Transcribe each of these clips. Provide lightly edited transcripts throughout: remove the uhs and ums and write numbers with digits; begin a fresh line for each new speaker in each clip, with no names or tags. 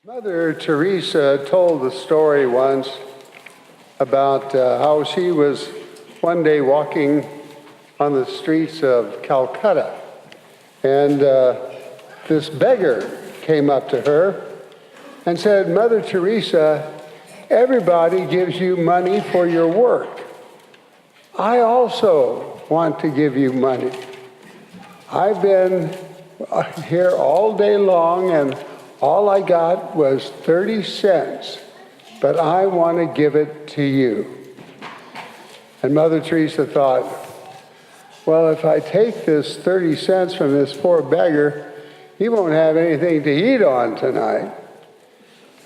Mother Teresa told the story once about how she was one day walking on the streets of Calcutta, and this beggar came up to her and said, "Mother Teresa, everybody gives you money for your work. I also want to give you money. I've been here all day long and all I got was 30 cents, but I want to give it to you." And Mother Teresa thought, well, if I take this 30 cents from this poor beggar, he won't have anything to eat on tonight.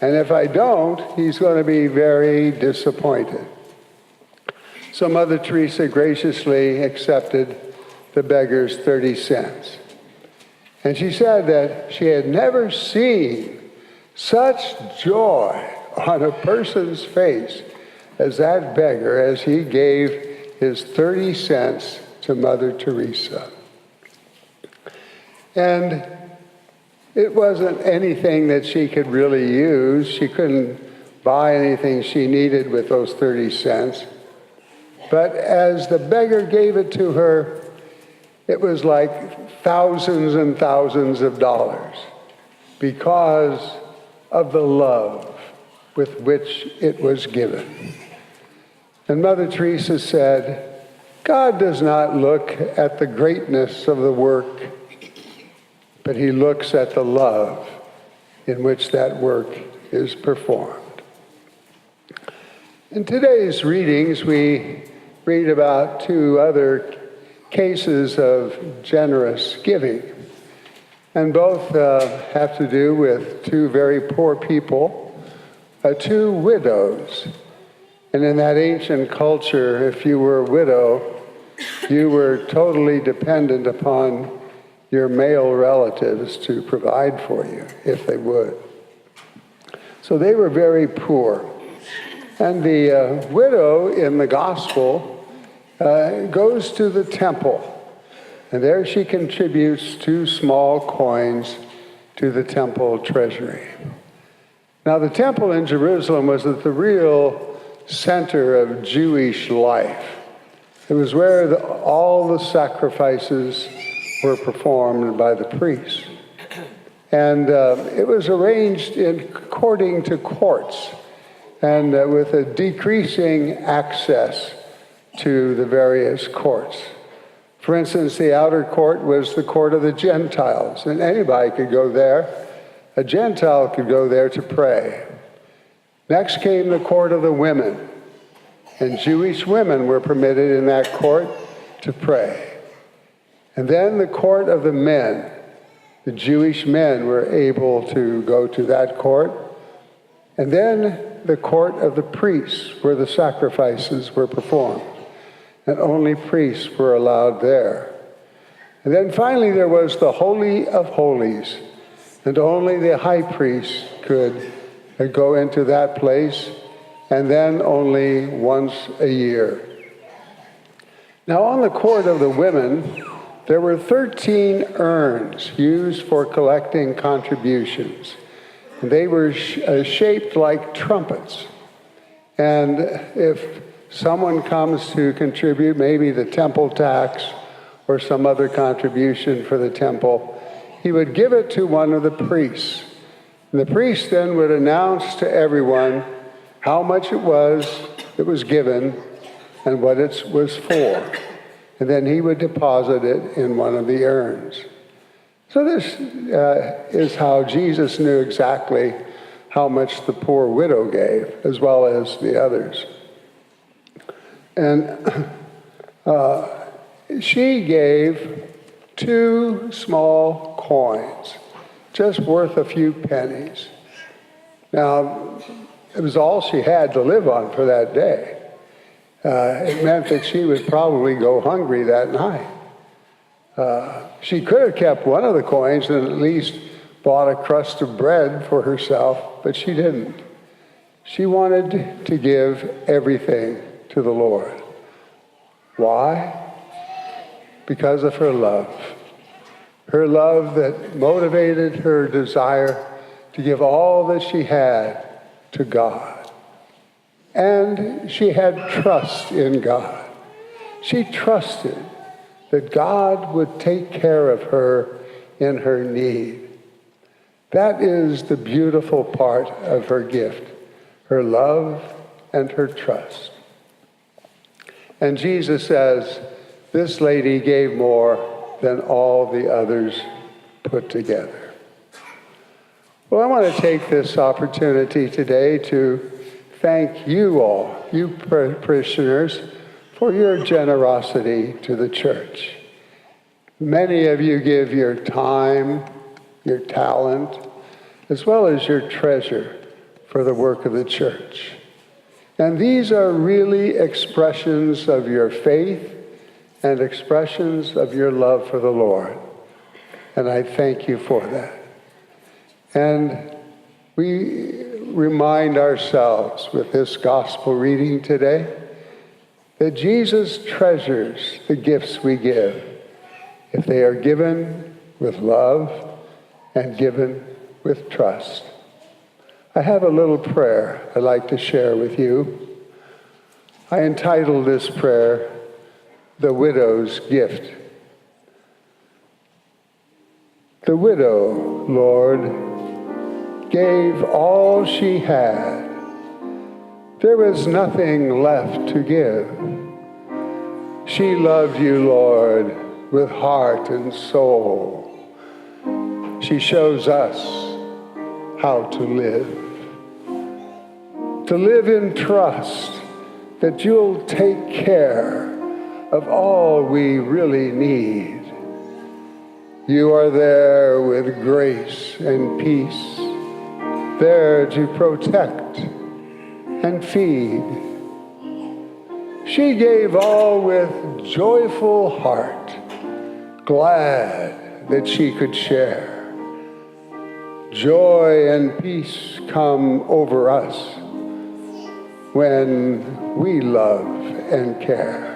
And if I don't, he's going to be very disappointed. So Mother Teresa graciously accepted the beggar's 30 cents. And she said that she had never seen such joy on a person's face as that beggar as he gave his 30 cents to Mother Teresa. And it wasn't anything that she could really use. She couldn't buy anything she needed with those 30 cents. But as the beggar gave it to her, it was like thousands and thousands of dollars because of the love with which it was given. And Mother Teresa said, God does not look at the greatness of the work, but he looks at the love in which that work is performed. In today's readings, we read about two other cases of generous giving. And both have to do with two very poor people, two widows. And in that ancient culture, if you were a widow, you were totally dependent upon your male relatives to provide for you, if they would. So they were very poor. And the widow in the gospel goes to the temple, and there she contributes 2 small coins to the temple treasury. Now, the temple in Jerusalem was at the real center of Jewish life. It was where all the sacrifices were performed by the priests. And it was arranged according to courts, and with a decreasing access to the various courts. For instance, the outer court was the court of the Gentiles, and anybody could go there. A Gentile could go there to pray. Next came the court of the women, and Jewish women were permitted in that court to pray. And then the court of the men. The Jewish men were able to go to that court. And then the court of the priests, where the sacrifices were performed. And only priests were allowed there. And then finally there was the Holy of Holies, and only the high priest could go into that place, and then only once a year. Now on the court of the women, there were 13 urns used for collecting contributions. They were shaped like trumpets. And if someone comes to contribute maybe the temple tax or some other contribution for the temple, he would give it to one of the priests. And the priest then would announce to everyone how much it was given and what it was for. And then he would deposit it in one of the urns. So this is how Jesus knew exactly how much the poor widow gave, as well as the others. And she gave 2 small coins, just worth a few pennies. Now, it was all she had to live on for that day. It meant that she would probably go hungry that night. She could have kept one of the coins and at least bought a crust of bread for herself, but she didn't. She wanted to give everything to the Lord. Why? Because of her love. Her love that motivated her desire to give all that she had to God. And she had trust in God. She trusted that God would take care of her in her need. That is the beautiful part of her gift, her love and her trust. And Jesus says, this lady gave more than all the others put together. Well, I want to take this opportunity today to thank you all, you parishioners, for your generosity to the church. Many of you give your time, your talent, as well as your treasure for the work of the church. And these are really expressions of your faith and expressions of your love for the Lord. And I thank you for that. And we remind ourselves with this gospel reading today that Jesus treasures the gifts we give if they are given with love and given with trust. I have a little prayer I'd like to share with you. I entitled this prayer, The Widow's Gift. The widow, Lord, gave all she had. There was nothing left to give. She loved you, Lord, with heart and soul. She shows us how to live in trust that you'll take care of all we really need. You are there with grace and peace, there to protect and feed. She gave all with joyful heart, glad that she could share. Joy and peace come over us when we love and care.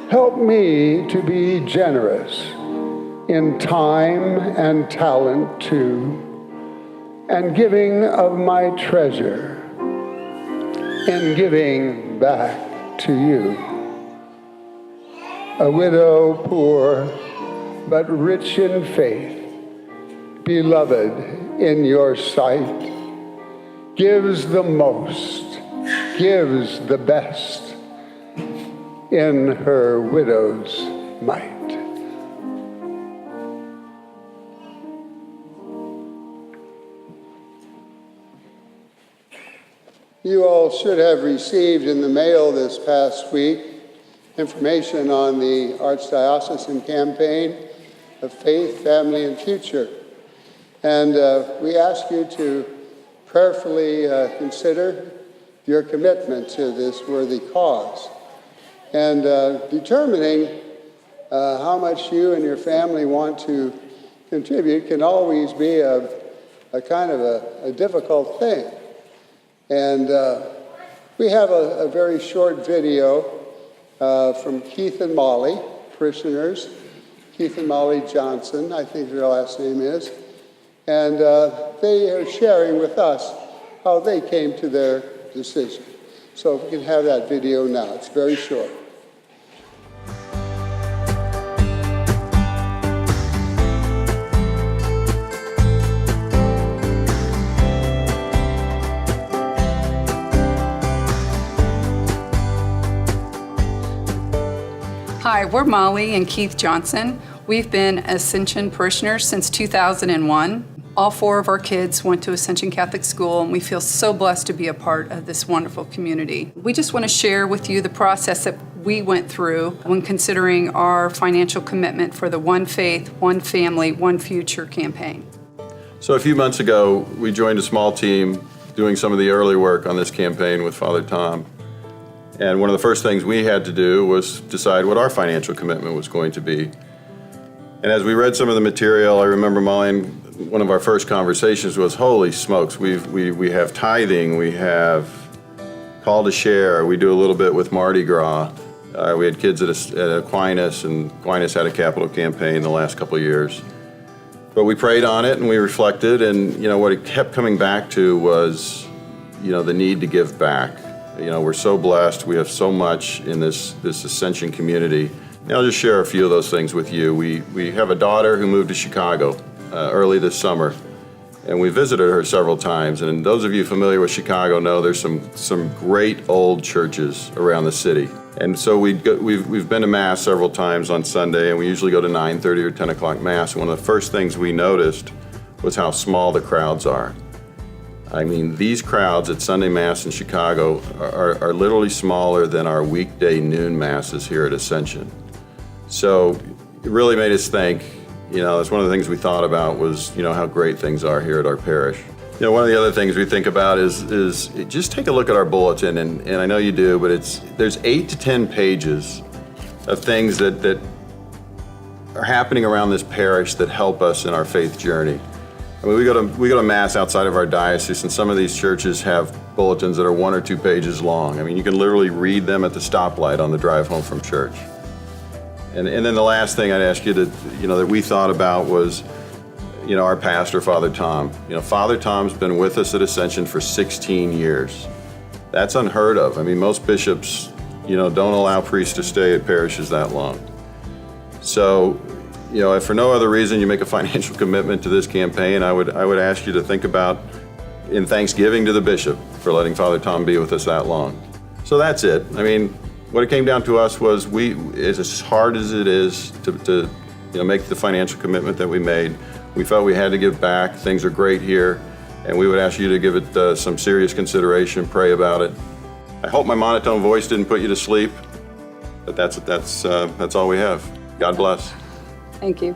Help me to be generous in time and talent too, and giving of my treasure, in giving back to you. A widow poor, but rich in faith, beloved in your sight, gives the most, gives the best in her widow's might. You all should have received in the mail this past week information on the Archdiocesan campaign of Faith, Family, and Future. And we ask you to prayerfully consider your commitment to this worthy cause. And determining how much you and your family want to contribute can always be a kind of a difficult thing. And we have a very short video from Keith and Molly, parishioners, Keith and Molly Johnson, I think their last name is. And they are sharing with us how they came to their decision. So if we can have that video now, it's very short.
Hi, we're Molly and Keith Johnson. We've been Ascension parishioners since 2001. All four of our kids went to Ascension Catholic School, and we feel so blessed to be a part of this wonderful community. We just want to share with you the process that we went through when considering our financial commitment for the One Faith, One Family, One Future campaign.
So a few months ago, we joined a small team doing some of the early work on this campaign with Father Tom. And one of the first things we had to do was decide what our financial commitment was going to be. And as we read some of the material, I remember Molly, and one of our first conversations was, holy smokes, we have tithing, we have call to share, we do a little bit with Mardi Gras. We had kids at Aquinas, and Aquinas had a capital campaign the last couple of years. But we prayed on it and we reflected, and what it kept coming back to was the need to give back. We're so blessed. We have so much in this Ascension community. And I'll just share a few of those things with you. We have a daughter who moved to Chicago early this summer, and we visited her several times. And those of you familiar with Chicago know there's some great old churches around the city. And so we've been to Mass several times on Sunday, and we usually go to 9:30 or 10 o'clock Mass. And one of the first things we noticed was how small the crowds are. I mean, these crowds at Sunday Mass in Chicago are literally smaller than our weekday noon Masses here at Ascension. So it really made us think, that's one of the things we thought about was, how great things are here at our parish. One of the other things we think about is just take a look at our bulletin, and I know you do, but there's 8 to 10 pages of things that are happening around this parish that help us in our faith journey. I mean, we go to Mass outside of our diocese, and some of these churches have bulletins that are 1 or 2 pages long. I mean, you can literally read them at the stoplight on the drive home from church. And then the last thing I'd ask you that we thought about was, our pastor, Father Tom. Father Tom's been with us at Ascension for 16 years. That's unheard of. I mean, most bishops, don't allow priests to stay at parishes that long. So, if for no other reason you make a financial commitment to this campaign, I would ask you to think about in thanksgiving to the bishop for letting Father Tom be with us that long. So that's it. I mean, what it came down to us was as hard as it is to make the financial commitment that we made, we felt we had to give back. Things are great here, and we would ask you to give it some serious consideration, pray about it. I hope my monotone voice didn't put you to sleep, but that's all we have. God bless.
Thank you.